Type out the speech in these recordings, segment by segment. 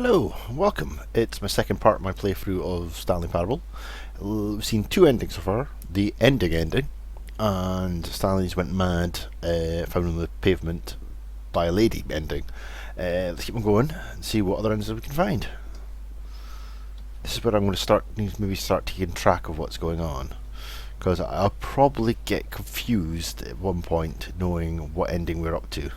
Hello, welcome. It's my second part of my playthrough of Stanley Parable. We've seen two endings so far. The ending, and Stanley's went mad, found on the pavement by a lady ending. Let's keep on going and see what other endings we can find. This is where I'm going to maybe start taking track of what's going on, because I'll probably get confused at one point knowing what ending we're up to.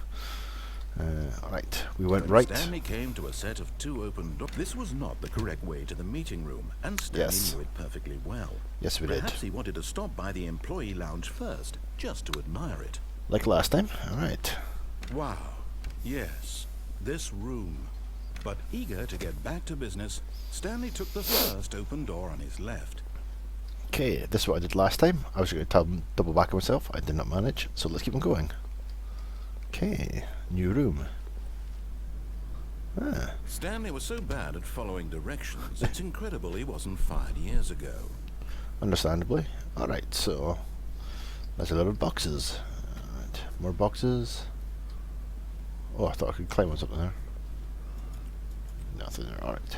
Alright, we went right. Stanley came to a set of two open doors. This was not the correct way to the meeting room, and Stanley knew it perfectly well. Yes, we did. Perhaps he wanted to stop by the employee lounge first, just to admire it. Like last time? Alright. Wow. Yes, this room. But eager to get back to business, Stanley took the first open door on his left. Okay, this is what I did last time. I was going to double back on myself. I did not manage, so let's keep on going. Okay, new room. Stanley was so bad at following directions, it's incredible he wasn't fired years ago. Understandably. Alright, so there's a lot of boxes. Alright, more boxes. Oh, I thought I could climb on something there. Nothing there, alright.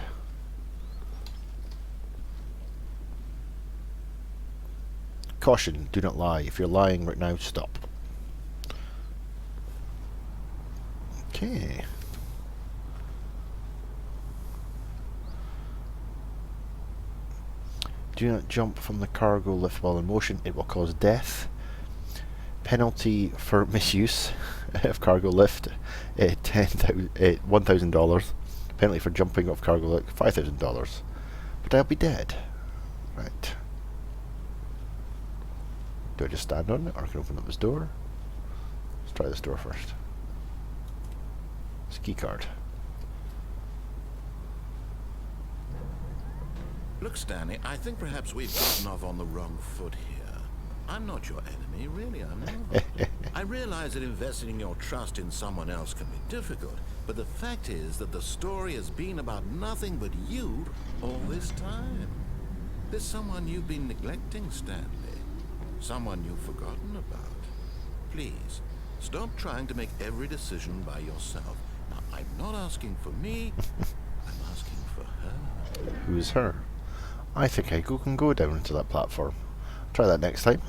Caution, do not lie. If you're lying right now, stop. Okay. Do not jump from the cargo lift while in motion. It will cause death. Penalty for misuse of cargo lift, $1,000. Penalty for jumping off cargo lift, $5,000. But I'll be dead. Right. Do I just stand on it, or can I open up this door? Let's try this door first. It's a key card. Look, Stanley, I think perhaps we've gotten off on the wrong foot here. I'm not your enemy, really, I'm not. I realize that investing your trust in someone else can be difficult, but the fact is that the story has been about nothing but you all this time. There's someone you've been neglecting, Stanley. Someone you've forgotten about. Please, stop trying to make every decision by yourself. Now, I'm not asking for me, I'm asking for her. Who's her? I think I can go down to that platform. Try that next time.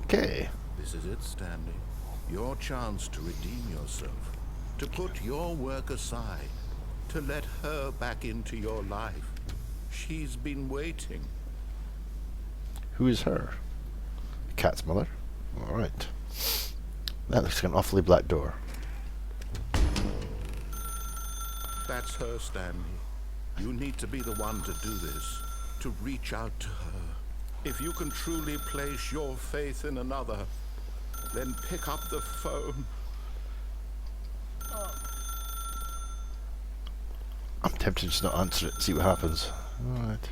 Okay. This is it, Stanley. Your chance to redeem yourself. To put your work aside. To let her back into your life. She's been waiting. Who is her? The cat's mother? Alright. That looks like an awfully black door. That's her, Stanley. You need to be the one to do this. To reach out to her. If you can truly place your faith in another, then pick up the phone. I'm tempted to just not answer it and see what happens. Alright.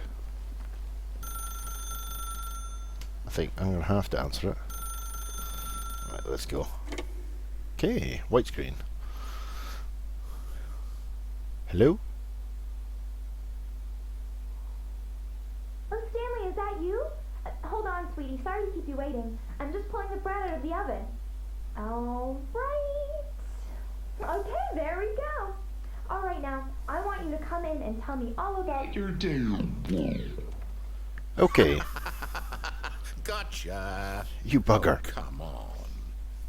I think I'm going to have to answer it. Alright, let's go. Okay, white screen. Hello? Oh, Stanley, is that you? Hold on, sweetie. Sorry to keep you waiting. I'm just pulling the bread out of the oven. All right. Okay, there we go. All right, now, I want you to come in and tell me all about your day. Okay. Gotcha. You bugger. Oh, come on.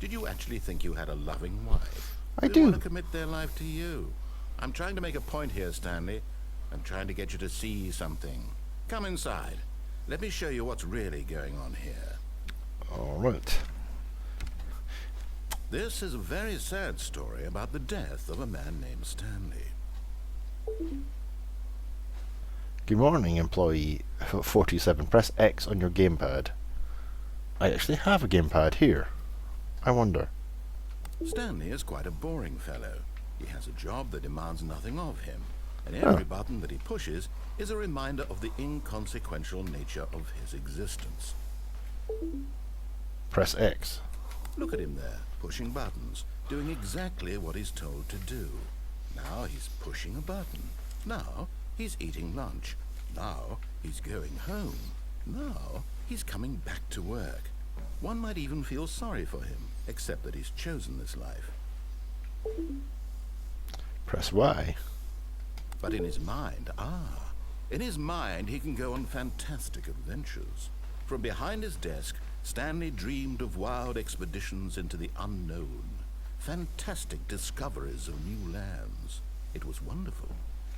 Did you actually think you had a loving wife? I They do. want to commit their life to you. I'm trying to make a point here, Stanley. I'm trying to get you to see something. Come inside. Let me show you what's really going on here. Alright. This is a very sad story about the death of a man named Stanley. Good morning, employee 47. Press X on your gamepad. I actually have a gamepad here. I wonder. Stanley is quite a boring fellow. He has a job that demands nothing of him, and every button that he pushes is a reminder of the inconsequential nature of his existence. Press X. Look at him there, pushing buttons, doing exactly what he's told to do. Now he's pushing a button. Now he's eating lunch. Now he's going home. Now he's coming back to work. One might even feel sorry for him, except that he's chosen this life. Press Y. But in his mind, in his mind he can go on fantastic adventures. From behind his desk, Stanley dreamed of wild expeditions into the unknown, fantastic discoveries of new lands. It was wonderful,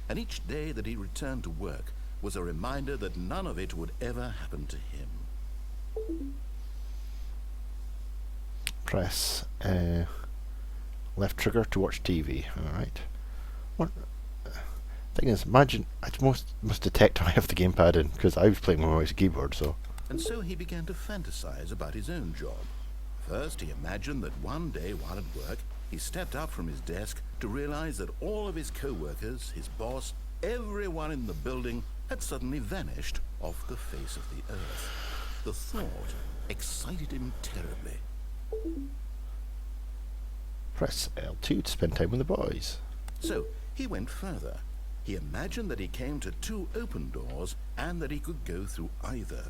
and each day that he returned to work was a reminder that none of it would ever happen to him. Press left trigger to watch TV. Alright. What? Thing is, imagine, I must detect I have the gamepad in, because I was playing with my mouse and keyboard, so... And so he began to fantasize about his own job. First, he imagined that one day while at work, he stepped up from his desk to realize that all of his co-workers, his boss, everyone in the building had suddenly vanished off the face of the earth. The thought excited him terribly. Press L2 to spend time with the boys. So he went further. He imagined that he came to 2 open doors and that he could go through either.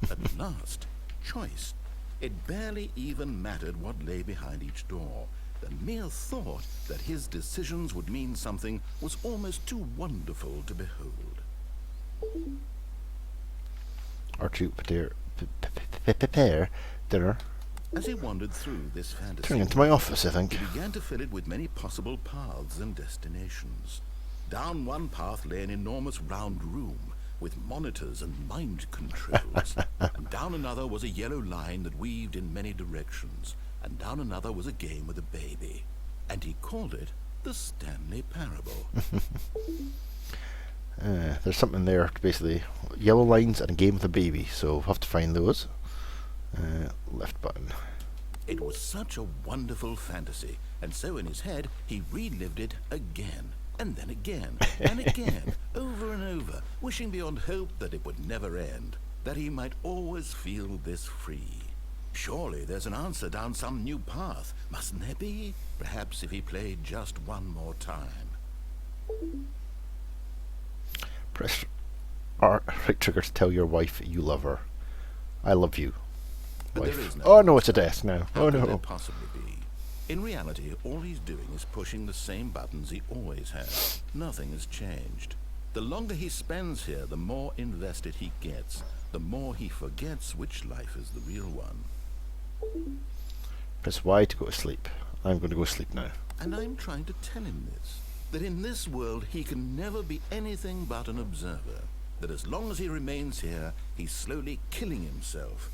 At last, choice. It barely even mattered what lay behind each door. The mere thought that his decisions would mean something was almost too wonderful to behold. R2 prepare dinner. As he wandered through this fantasy, Turning into my office, I think. he began to fill it with many possible paths and destinations. Down one path lay an enormous round room with monitors and mind controls, and down another was a yellow line that weaved in many directions, and down another was a game with a baby, and he called it the Stanley Parable. There's something there, basically. Yellow lines and a game with a baby, so we'll have to find those. Left button. It was such a wonderful fantasy, and so in his head he relived it again, and then again, and again, over and over, wishing beyond hope that it would never end, that he might always feel this free. Surely there's an answer down some new path, mustn't there be? Perhaps if he played just one more time. Press right trigger to tell your wife you love her. I love you. But Wife. there is no Oh no, it's a desk now. How Oh could there no. possibly be? In reality, all he's doing is pushing the same buttons he always has. Nothing has changed. The longer he spends here, the more invested he gets, the more he forgets which life is the real one. Press Y to go to sleep. I'm going to go to sleep now. And I'm trying to tell him this, that in this world he can never be anything but an observer, that as long as he remains here, he's slowly killing himself.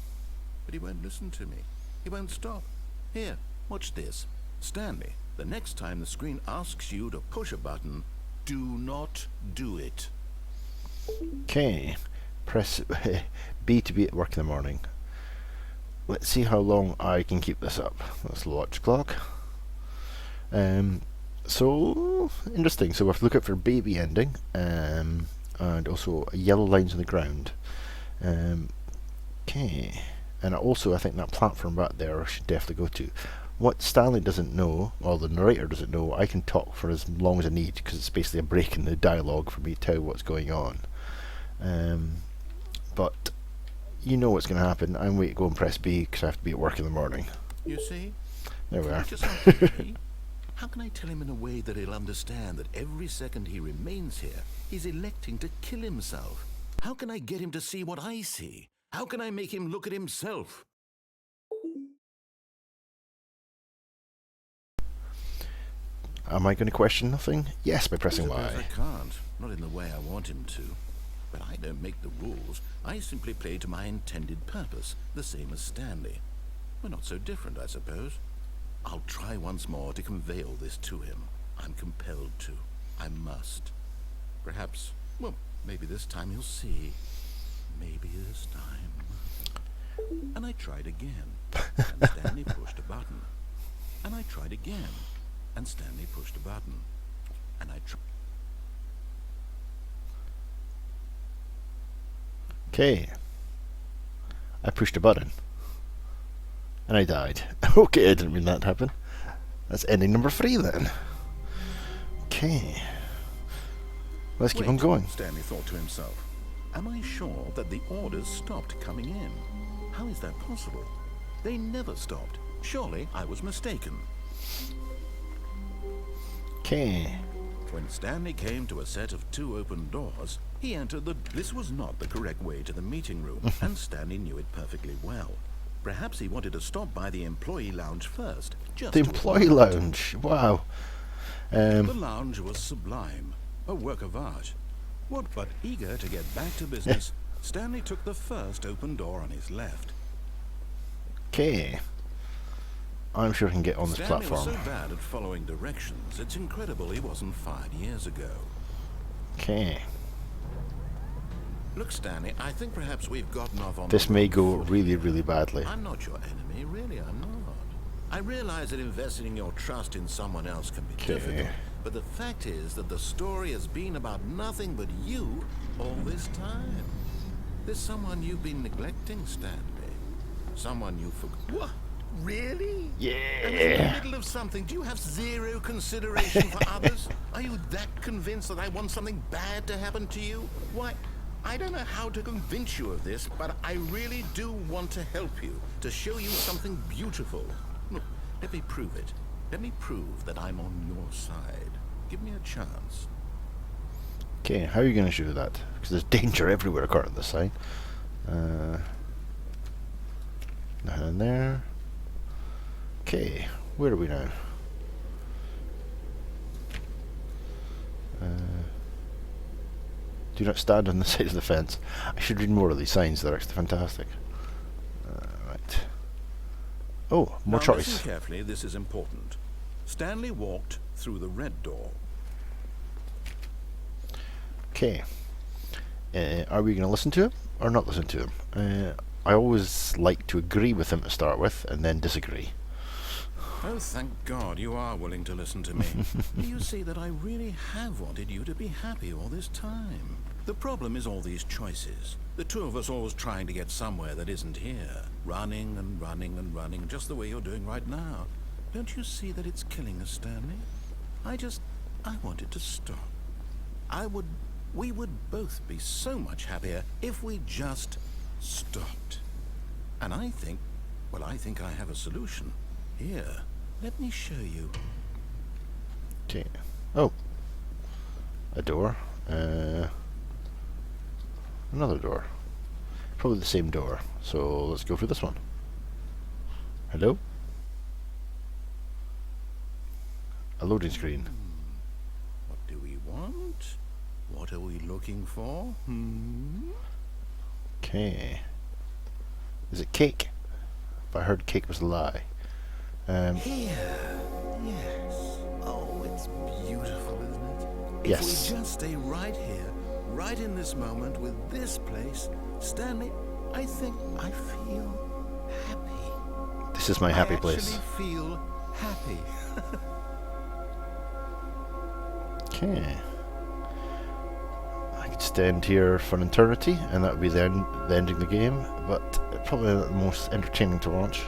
But he won't listen to me. He won't stop. Here, watch this. Stanley, the next time the screen asks you to push a button, do not do it. Okay. Press B to be at work in the morning. Let's see how long I can keep this up. That's the watch clock. So interesting. So we have to look out for baby ending, and also yellow lines on the ground. Okay. And also, I think that platform back there I should definitely go to. What Stanley doesn't know, or the narrator doesn't know, I can talk for as long as I need, because it's basically a break in the dialogue for me to tell what's going on. But you know what's going to happen. I'm waiting to go and press B because I have to be at work in the morning. You see? There we are. Just answer me. How can I tell him in a way that he'll understand that every second he remains here, he's electing to kill himself? How can I get him to see what I see? How can I make him look at himself? Am I going to question nothing? Yes, by pressing I suppose Y. I can't. Not in the way I want him to. But I don't make the rules. I simply play to my intended purpose, the same as Stanley. We're not so different, I suppose. I'll try once more to convey all this to him. I'm compelled to. I must. Perhaps, well, maybe this time he'll see. Maybe this time. And I tried again, and Stanley pushed a button. And I tried again, and Stanley pushed a button. And I tried. Okay. I pushed a button. And I died. Okay, I didn't mean that to happen. That's ending number 3 then. Okay. Let's keep on going. Stanley thought to himself. Am I sure that the orders stopped coming in? How is that possible? They never stopped. Surely I was mistaken. Okay. When Stanley came to a set of 2 open doors, he entered the... This was not the correct way to the meeting room, and Stanley knew it perfectly well. Perhaps he wanted to stop by the employee lounge first. Just The to employee lounge. Wow. The lounge was sublime, a work of art. What but eager to get back to business, Stanley took the first open door on his left. Okay. I'm sure I can get on this Stanley platform. was so bad at following directions, it's incredible he wasn't fired years ago. Okay. Look, Stanley, I think perhaps we've gotten off on This the may wrong go foot. really, really badly. I'm not your enemy, really, I'm not. I realize that investing your trust in someone else can be difficult, but the fact is that the story has been about nothing but you all this time. There's someone you've been neglecting, Stanley. Someone you forgot. What? Really? Yeah. And in the middle of something, do you have zero consideration for others? Are you that convinced that I want something bad to happen to you? Why, I don't know how to convince you of this, but I really do want to help you, to show you something beautiful. Look, let me prove it. Let me prove that I'm on your side. Give me a chance. Okay, how are you going to show that? Because there's danger everywhere according to the sign. Nothing in there. Okay, where are we now? Do not stand on the side of the fence. I should read more of these signs, they're actually fantastic. Right. Oh, more Now choice. listen carefully, this is important. Stanley walked through the red door. Okay. Are we going to listen to him or not listen to him? I always like to agree with him to start with and then disagree. Oh, thank God you are willing to listen to me. You see that I really have wanted you to be happy all this time. The problem is all these choices. The two of us always trying to get somewhere that isn't here. Running and running and running, just the way you're doing right now. Don't you see that it's killing us, Stanley? I wanted to stop. We would both be so much happier if we just stopped. And I think I have a solution. Here, let me show you. Okay. Oh. A door. Another door. Probably the same door. So let's go for this one. Hello? A loading screen. What do we want? What are we looking for? Okay. Is it cake? But I heard cake was a lie. Here. Yes. Oh, it's beautiful, isn't it? Yes. If we just stay right here, right in this moment with this place, Stanley, I think I feel happy. This is my happy place. I actually feel happy. Okay. I could stand here for an eternity, and that would be the ending of the game, but probably not the most entertaining to watch.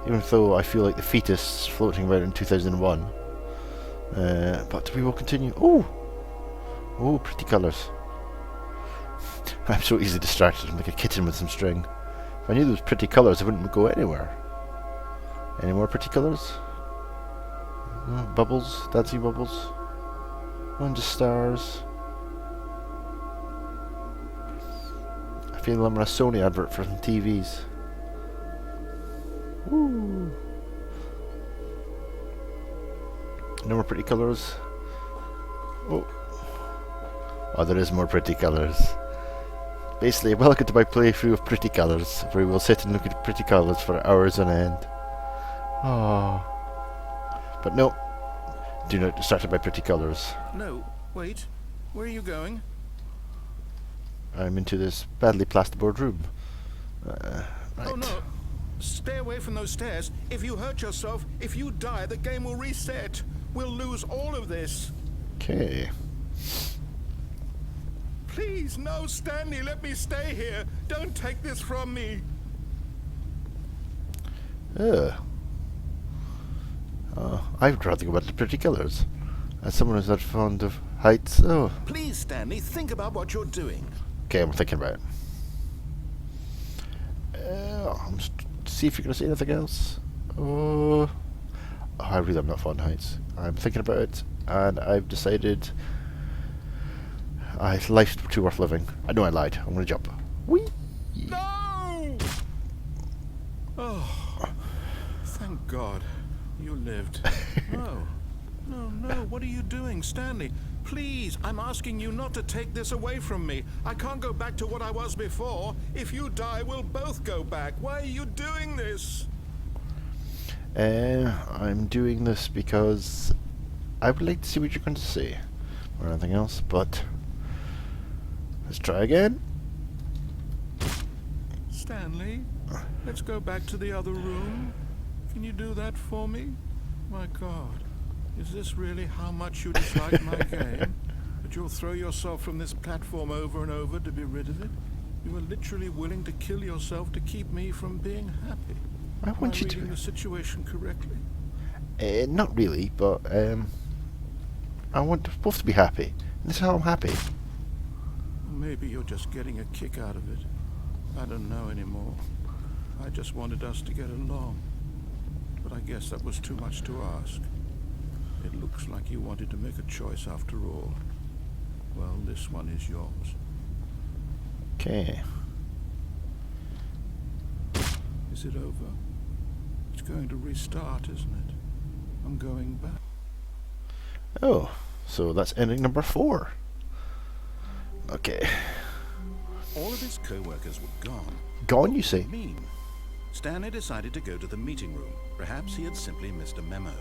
Even though I feel like the fetus floating about in 2001. But we will continue. Oh! Oh, pretty colours. I'm so easily distracted. I'm like a kitten with some string. If I knew there was pretty colours, I wouldn't go anywhere. Any more pretty colours? No, bubbles? Dancing bubbles? And just stars. I feel I'm on a Sony advert for some TVs. Woo. No more pretty colours. Oh. Oh, there is more pretty colours. Basically, welcome to my playthrough of pretty colours, where we will sit and look at pretty colours for hours on end. Oh. But no. Do not distracted by pretty colours. No, wait. Where are you going? I'm into this badly plasterboard room. Right. Oh no. Stay away from those stairs. If you hurt yourself, if you die, the game will reset. We'll lose all of this. Okay. Please, no, Stanley, let me stay here. Don't take this from me. I'd rather go back to pretty colours. As someone who's not fond of heights, oh. Please, Stanley, think about what you're doing. Okay, I'm thinking about it. See if you're going to say anything else. Oh, I really am not fond of heights. I'm thinking about it. and I've decided life's too worth living. I know I lied. I'm gonna jump. Whee! No! Oh, thank God you lived. No, no, no. What are you doing, Stanley? Please, I'm asking you not to take this away from me. I can't go back to what I was before. If you die, we'll both go back. Why are you doing this? I'm doing this because I would like to see what you're going to say, or anything else, but let's try again. Stanley, let's go back to the other room. Can you do that for me? My God, is this really how much you dislike my game? That you'll throw yourself from this platform over and over to be rid of it? You are literally willing to kill yourself to keep me from being happy. I want you Am I reading to. the situation correctly? Not really, but I want us both to be happy. This is how I'm happy. Maybe you're just getting a kick out of it. I don't know anymore. I just wanted us to get along. But I guess that was too much to ask. It looks like you wanted to make a choice after all. Well, this one is yours. Okay. Is it over? It's going to restart, isn't it? I'm going back. Oh, so that's ending number 4. Okay. All of his co-workers were gone. Gone, you say? What do you mean? Stanley decided to go to the meeting room. Perhaps he had simply missed a memo.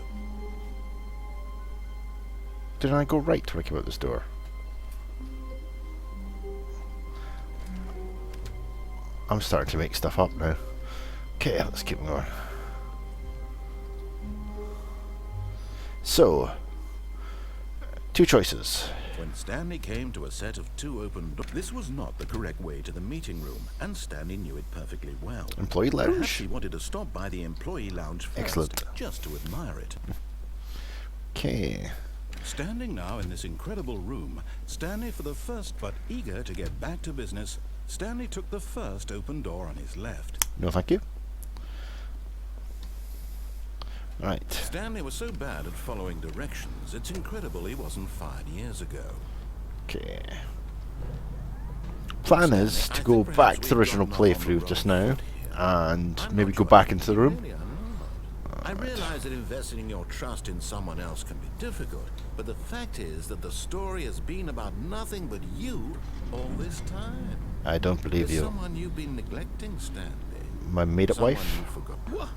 Did I go right when I came out this door? I'm starting to make stuff up now. Okay, let's keep going. So, 2 choices. When Stanley came to a set of 2 open doors, this was not the correct way to the meeting room, and Stanley knew it perfectly well. Employee Perhaps lounge. he wanted to stop by the employee lounge first, Excellent. just to admire it. Okay. Standing now in this incredible room, Stanley for the first, but eager to get back to business, Stanley took the first open door on his left. No, thank you. Right. Stanley was so bad at following directions, it's incredible he wasn't fired years ago. Okay. Plan is to go back to the original playthrough just now, and maybe go back into the room. Really, I realize that investing your trust in someone else can be difficult, but the fact is that the story has been about nothing but you all this time. I don't believe There's you. someone you've been neglecting, Stanley. My made-up Someone wife? you forgot. What?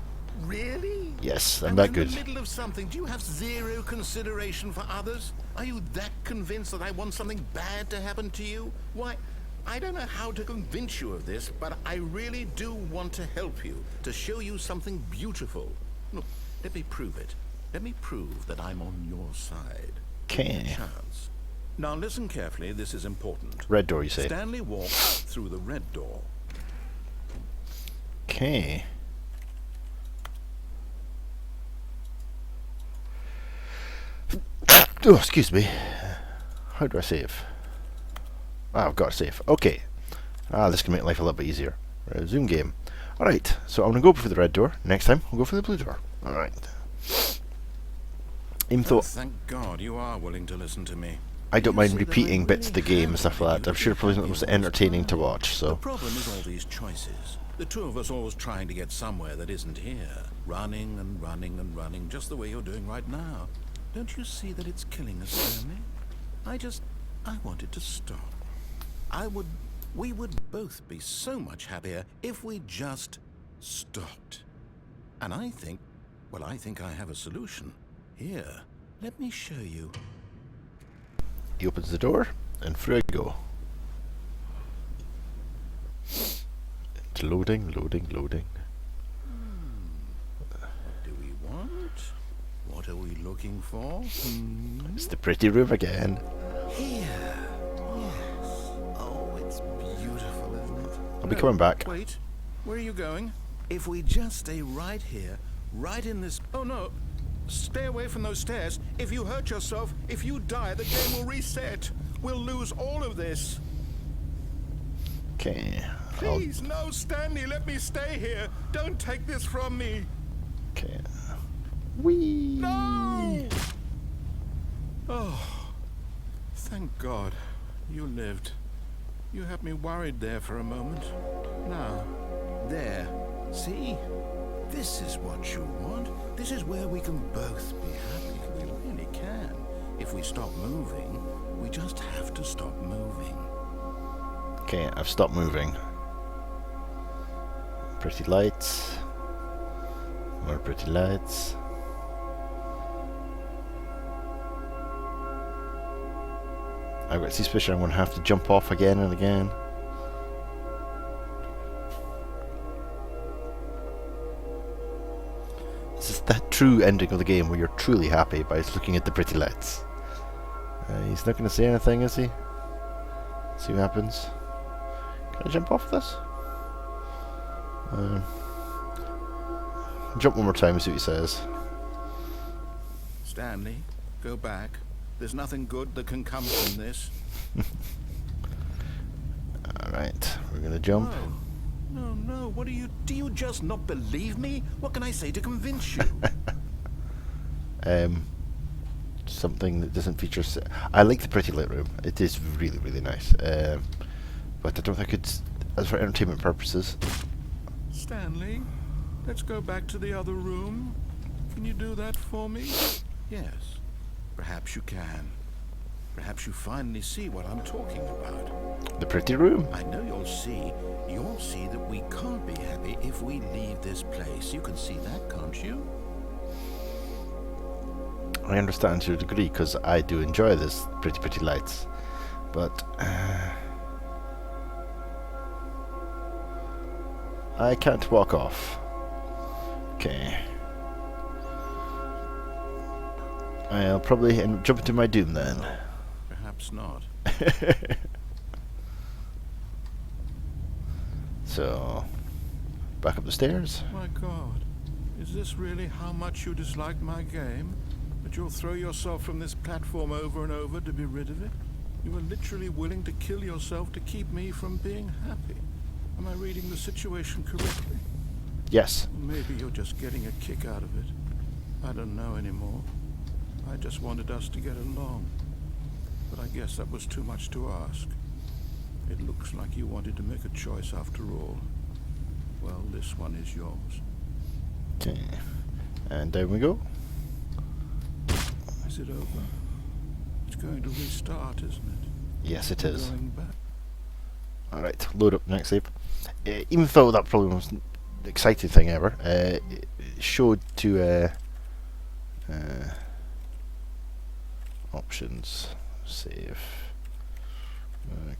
Really? Yes, I'm And that in good. the middle of something, do you have zero consideration for others? Are you that convinced that I want something bad to happen to you? Why, I don't know how to convince you of this, but I really do want to help you, to show you something beautiful. Look, let me prove it. Let me prove that I'm on your side. Okay. Chance. Now listen carefully, this is important. Red door, you say? Stanley walked through the red door. Okay. Oh, excuse me. How do I save? Ah, I've got to save. Okay. This can make life a little bit easier. Resume game. Alright, so I'm going to go for the red door. Next time, we'll go for the blue door. Alright. Even Oh, though thank God you are willing to listen to me. I don't You mind see that I repeating bits of the really game and have stuff been like that, I'm sure it probably isn't the most entertaining to watch, The so... problem is all these choices. The 2 of us always trying to get somewhere that isn't here. Running and running and running, just the way you're doing right now. Don't you see that it's killing us, Stanley? I wanted to stop. We would both be so much happier if we just stopped. And I think I have a solution. Here, let me show you. He opens the door, and through I go. It's loading, loading, loading. What do we want? What are we looking for? It's the pretty room again. Here. Yes. Oh, it's beautiful, isn't it? I'll be coming back. Wait. Where are you going? If we just stay right here, right in this... Oh, no. Stay away from those stairs. If you hurt yourself, if you die, the game will reset. We'll lose all of this. Okay. Please, no, Stanley, let me stay here. Don't take this from me. Okay. Whee! No! Oh, thank God. You lived. You had me worried there for a moment. Now, there. See? This is what you want. This is where we can both be happy. We really can. If we stop moving, we just have to stop moving. Okay, I've stopped moving. Pretty lights. More pretty lights. I've got suspicion I'm going to have to jump off again and again. This is that true ending of the game where you're truly happy by looking at the pretty lights. He's not going to say anything, is he? See what happens. Can I jump off this? Jump one more time and see what he says. Stanley, go back. There's nothing good that can come from this. Alright, we're going to jump. No, what do you just not believe me? What can I say to convince you? Something that doesn't feature... I like the pretty lit room. It is really, really nice. But I don't think it's... As for entertainment purposes... Stanley, let's go back to the other room. Can you do that for me? Yes, perhaps you can. Perhaps you finally see what I'm talking about. The pretty room? I know you'll see. You'll see that we can't be happy if we leave this place. You can see that, can't you? I understand to a degree, because I do enjoy this pretty, pretty lights. But... I can't walk off. Okay. I'll probably jump into my doom then. Perhaps not. So, back up the stairs. My God, is this really how much you dislike my game? That you'll throw yourself from this platform over and over to be rid of it? You were literally willing to kill yourself to keep me from being happy. Am I reading the situation correctly? Yes. Maybe you're just getting a kick out of it. I don't know anymore. I just wanted us to get along. But I guess that was too much to ask. It looks like you wanted to make a choice after all. Well, this one is yours. Okay. And down we go. Is it over? It's going to restart, isn't it? Yes, it is. Going back. Alright, load up next tape. Even though that probably wasn't the exciting thing ever, it showed to options, save,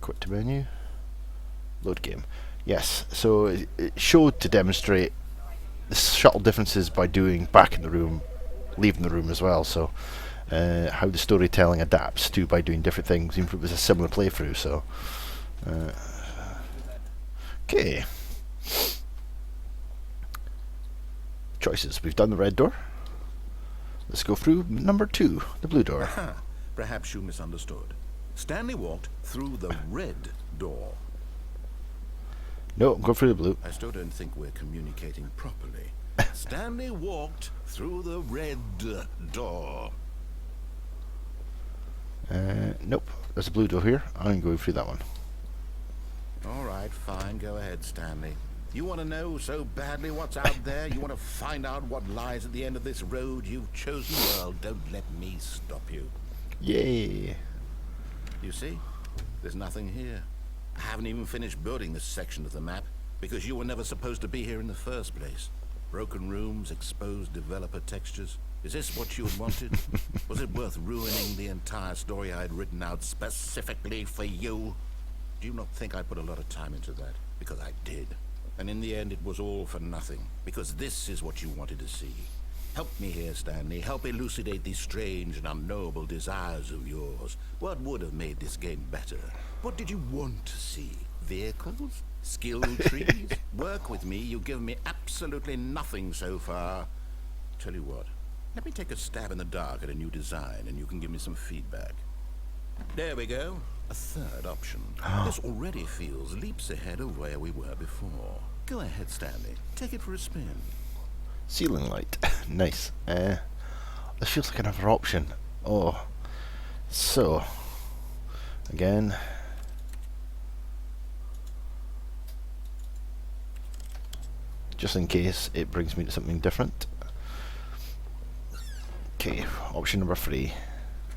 quit to menu, load game. Yes, so it showed to demonstrate the subtle differences by doing back in the room, leaving the room as well. So how the storytelling adapts to by doing different things, even if it was a similar playthrough. So. Okay. Choices. We've done the red door. Let's go through number 2, the blue door. Perhaps you misunderstood. Stanley walked through the red door. No, go through the blue. I still don't think we're communicating properly. Stanley walked through the red door. Nope. There's a blue door here. I'm going through that one. All right, fine. Go ahead, Stanley. You want to know so badly what's out there? You want to find out what lies at the end of this road you've chosen? Well, don't let me stop you. Yay. You see? There's nothing here. I haven't even finished building this section of the map because you were never supposed to be here in the first place. Broken rooms, exposed developer textures. Is this what you had wanted? Was it worth ruining the entire story I had written out specifically for you? Do you not think I put a lot of time into that? Because I did. And in the end, it was all for nothing. Because this is what you wanted to see. Help me here, Stanley. Help elucidate these strange and unknowable desires of yours. What would have made this game better? What did you want to see? Vehicles? Skill trees? Work with me. You've given me absolutely nothing so far. Tell you what. Let me take a stab in the dark at a new design, and you can give me some feedback. There we go. A third option. This already feels leaps ahead of where we were before. Go ahead, Stanley. Take it for a spin. Ceiling light. Nice. This feels like another option. Oh. So, again, just in case it brings me to something different. Okay, option number 3.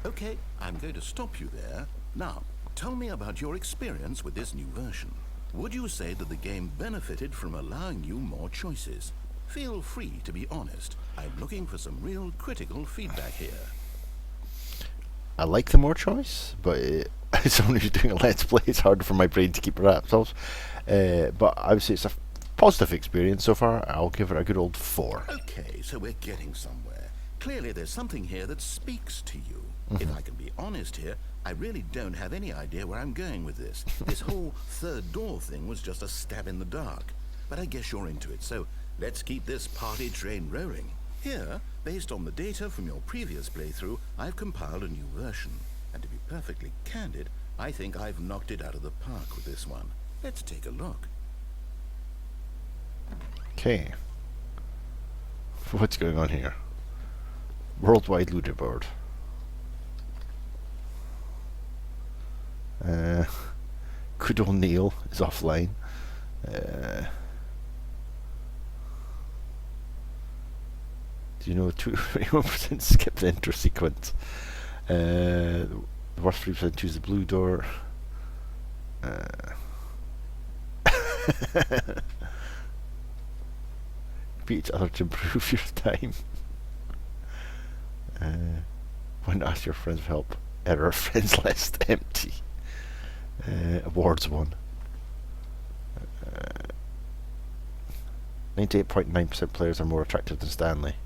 Okay, I'm going to stop you there. Now, tell me about your experience with this new version. Would you say that the game benefited from allowing you more choices? Feel free to be honest. I'm looking for some real critical feedback here. I like the more choice, but as someone who's doing a Let's Play, it's harder for my brain to keep wraps off. But I would say it's a positive experience so far. I'll give it a good old 4. Okay, so we're getting somewhere. Clearly there's something here that speaks to you. If I can be honest here, I really don't have any idea where I'm going with this. This whole third door thing was just a stab in the dark. But I guess you're into it, so let's keep this party train rolling. Here, based on the data from your previous playthrough, I've compiled a new version. And to be perfectly candid, I think I've knocked it out of the park with this one. Let's take a look. Okay. What's going on here? Worldwide leaderboard. Good old Neil is offline. Do you know 21% skip the intro sequence? The worst 3% choose the blue door. Beat each other to improve your time. When ask your friends for help, error friends list empty. Awards won. 98.9% players are more attractive than Stanley.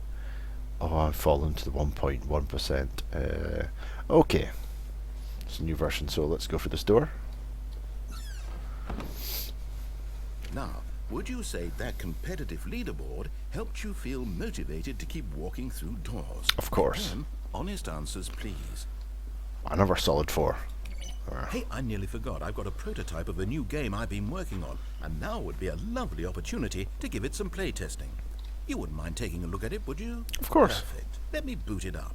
Oh, I've fallen to the 1.1%. Okay. It's a new version, so let's go for this door. Now, would you say that competitive leaderboard helped you feel motivated to keep walking through doors? Of course. Again, honest answers, please. Another solid 4. Hey, I nearly forgot. I've got a prototype of a new game I've been working on, and now would be a lovely opportunity to give it some play testing. You wouldn't mind taking a look at it, would you? Of course. Perfect. Let me boot it up.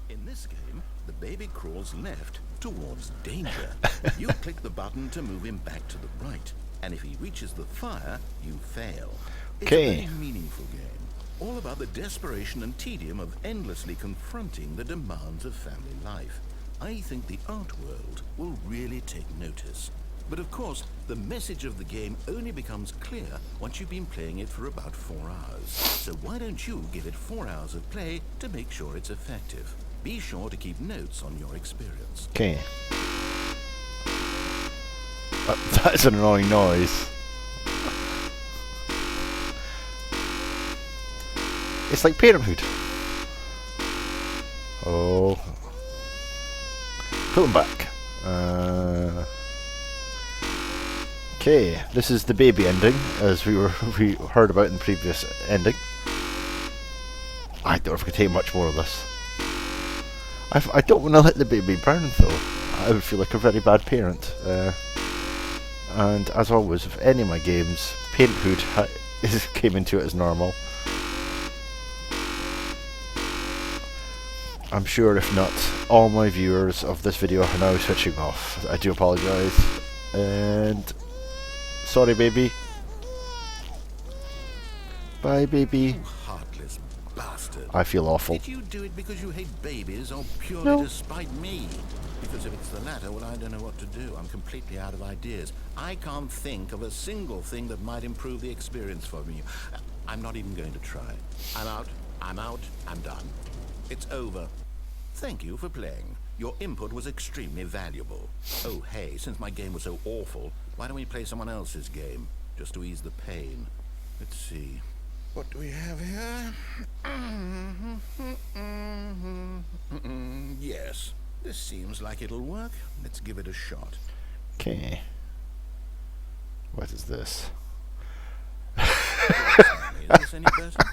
In this game, the baby crawls left towards danger. You click the button to move him back to the right, and if he reaches the fire, you fail. It's a very meaningful game, all about the desperation and tedium of endlessly confronting the demands of family life. I think the art world will really take notice. But of course, the message of the game only becomes clear once you've been playing it for about 4 hours. So why don't you give it 4 hours of play to make sure it's effective? Be sure to keep notes on your experience. Okay. That's an annoying noise. It's like Parenthood. Oh. Pull him back. Okay, this is the baby ending, as we heard about in the previous ending. I don't know if I can take much more of this. I don't want to let the baby burn though. I would feel like a very bad parent. And as always, with any of my games, Parenthood came into it as normal. I'm sure if not, all my viewers of this video are now switching off. I do apologise. And sorry, baby. Bye, baby. You heartless bastard. I feel awful. Did you do it because you hate babies or purely No. to spite me? Because if it's the latter, well, I don't know what to do. I'm completely out of ideas. I can't think of a single thing that might improve the experience for me. I'm not even going to try. I'm out. I'm done. It's over. Thank you for playing. Your input was extremely valuable. Oh, hey, since my game was so awful, why don't we play someone else's game? Just to ease the pain. Let's see. What do we have here? Yes, this seems like it'll work. Let's give it a shot. Okay. What is this? Is this any better?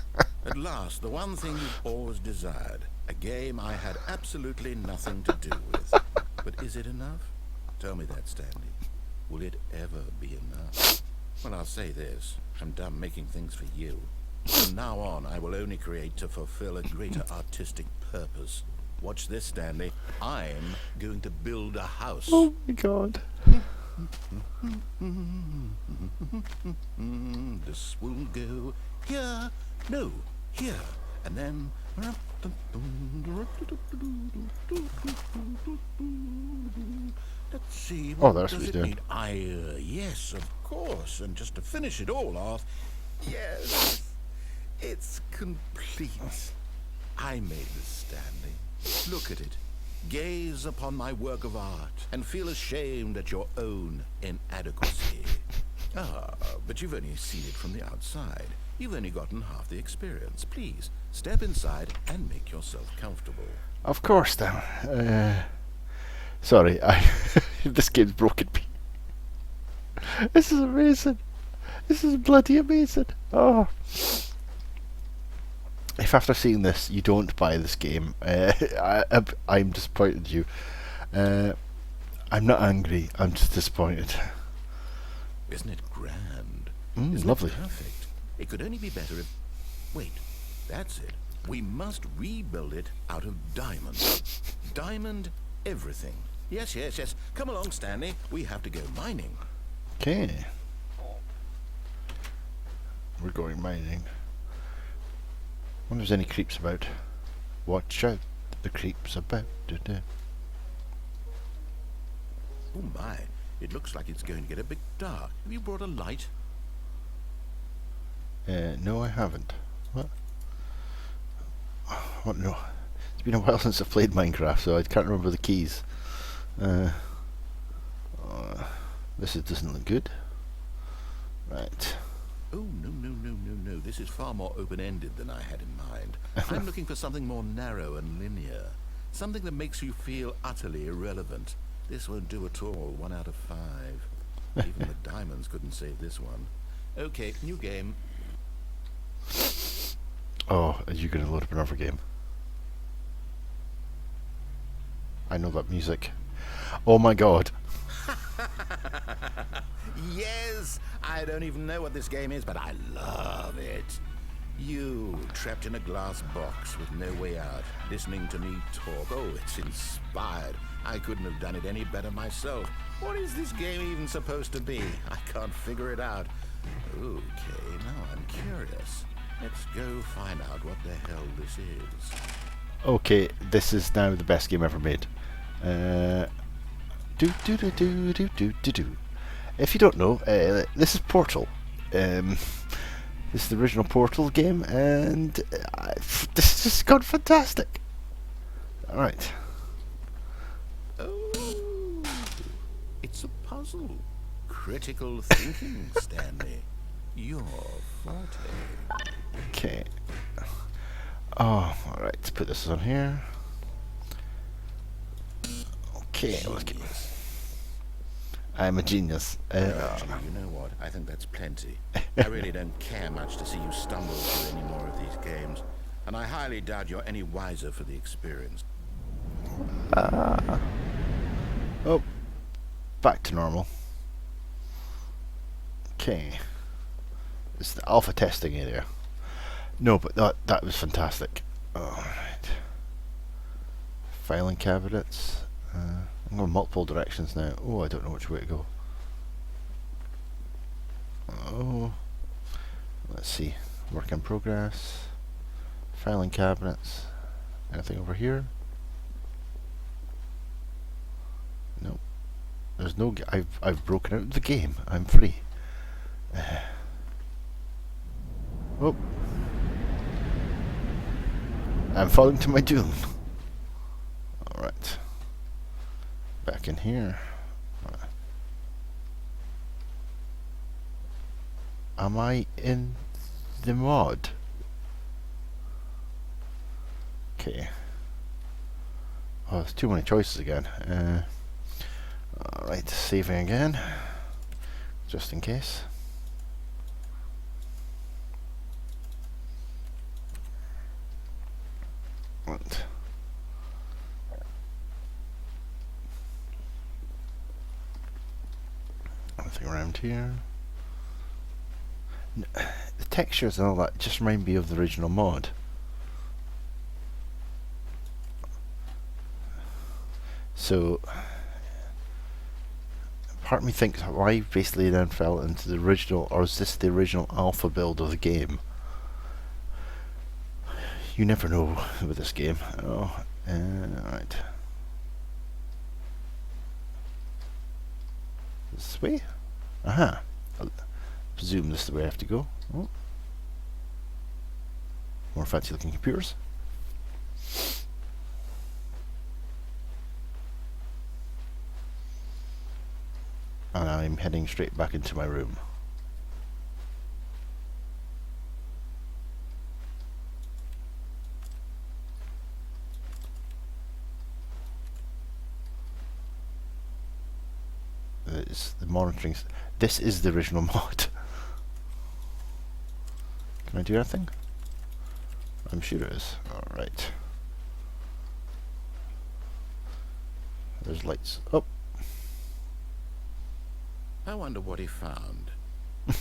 At last, the one thing you've always desired. A game I had absolutely nothing to do with. But is it enough? Tell me that, Stanley. Will it ever be enough? Well, I'll say this. I'm done making things for you. From now on, I will only create to fulfill a greater artistic purpose. Watch this, Stanley. I'm going to build a house. Oh my god. This will go here. No, here. And then... Let's see. Oh, that's what does he's it doing. need? Yes, of course. And just to finish it all off, yes, it's complete. I made this, Stanley. Look at it. Gaze upon my work of art and feel ashamed at your own inadequacy. But you've only seen it from the outside. You've only gotten half the experience. Please, step inside and make yourself comfortable. Of course, then. Sorry, this game's broken me. This is amazing. This is bloody amazing. Oh. If after seeing this you don't buy this game, I'm disappointed in you. I'm not angry, I'm just disappointed. Isn't it grand? It's Isn't lovely. it perfect? It could only be better if... Wait, that's it. We must rebuild it out of diamond. Diamond everything. Yes, yes, yes. Come along, Stanley. We have to go mining. Okay. We're going mining. Wonder if there's any creeps about. Watch out, the creeps about. Oh my, it looks like it's going to get a bit dark. Have you brought a light? No, I haven't. What? What? No. It's been a while since I've played Minecraft, so I can't remember the keys. This doesn't look good. Right. Oh, no, no, no, no, no. This is far more open-ended than I had in mind. I'm looking for something more narrow and linear. Something that makes you feel utterly irrelevant. This won't do at all. 1 out of 5. Even the diamonds couldn't save this one. Okay, new game. Oh, are you going to load up another game? I know that music. Oh my god. Yes! I don't even know what this game is, but I love it. You, trapped in a glass box with no way out, listening to me talk. Oh, it's inspired. I couldn't have done it any better myself. What is this game even supposed to be? I can't figure it out. Okay, now I'm curious. Let's go find out what the hell this is. Okay, this is now the best game ever made. If you don't know, this is Portal. This is the original Portal game, and this has gone fantastic. Alright. Oh, it's a puzzle. Critical thinking, Stanley. Your forte. Okay. Oh, alright, let's put this on here. Okay, let's get this. I'm a genius. Actually, you know what? I think that's plenty. I really don't care much to see you stumble through any more of these games, and I highly doubt you're any wiser for the experience. Oh, back to normal. Okay. This is the alpha testing area. No, but that was fantastic. Alright. Filing cabinets. I'm going multiple directions now. Oh, I don't know which way to go. Oh. Let's see. Work in progress. Filing cabinets. Anything over here? No. There's no... I've broken out of the game. I'm free. Oh. I'm falling to my doom. Alright. Back in here. Am I in the mod? Okay. Oh, there's too many choices again. Alright, saving again. Just in case. Right. Anything around here? The textures and all that just remind me of the original mod. So part of me thinks, why basically then fell into the original, or is this the original alpha build of the game? You never know with this game. Oh, right. This way? Aha. I presume this is the way I have to go. Oh. More fancy looking computers. And I'm heading straight back into my room. It's the monitoring. This is the original mod. Can I do anything? I'm sure it is. Alright. There's lights. Oh. I wonder what he found.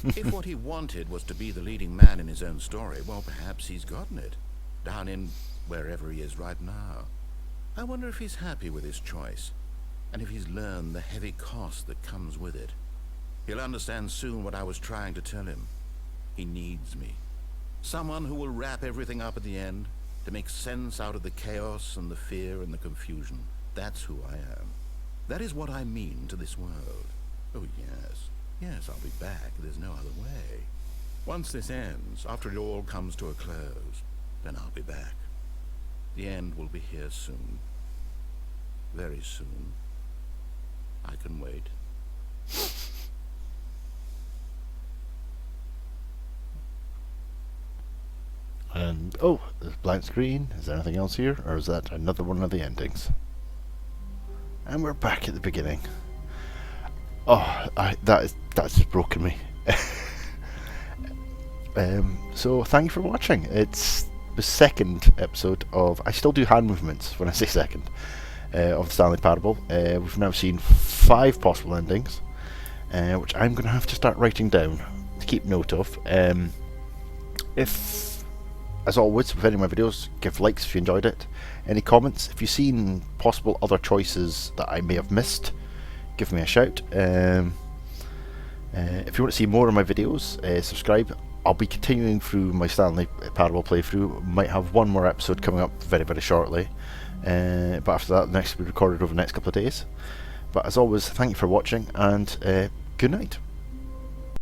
If what he wanted was to be the leading man in his own story, well, perhaps he's gotten it. Down in wherever he is right now. I wonder if he's happy with his choice, and if he's learned the heavy cost that comes with it. He'll understand soon what I was trying to tell him. He needs me. Someone who will wrap everything up at the end, to make sense out of the chaos and the fear and the confusion. That's who I am. That is what I mean to this world. Oh, yes. Yes, I'll be back. There's no other way. Once this ends, after it all comes to a close, then I'll be back. The end will be here soon. Very soon. I can wait. And, oh, there's a blank screen. Is there anything else here? Or is that another one of the endings? And we're back at the beginning. Oh, that's just broken me. So thank you for watching. It's the second episode of, I still do hand movements when I say second, of the Stanley Parable. We've now seen 5 possible endings, which I'm going to have to start writing down to keep note of. If, as always, with any of my videos, give likes if you enjoyed it. Any comments? If you've seen possible other choices that I may have missed, give me a shout. If you want to see more of my videos, subscribe. I'll be continuing through my Stanley Parable playthrough. Might have one more episode coming up very, very shortly. But after that, the next will be recorded over the next couple of days. But as always, thank you for watching, and good night.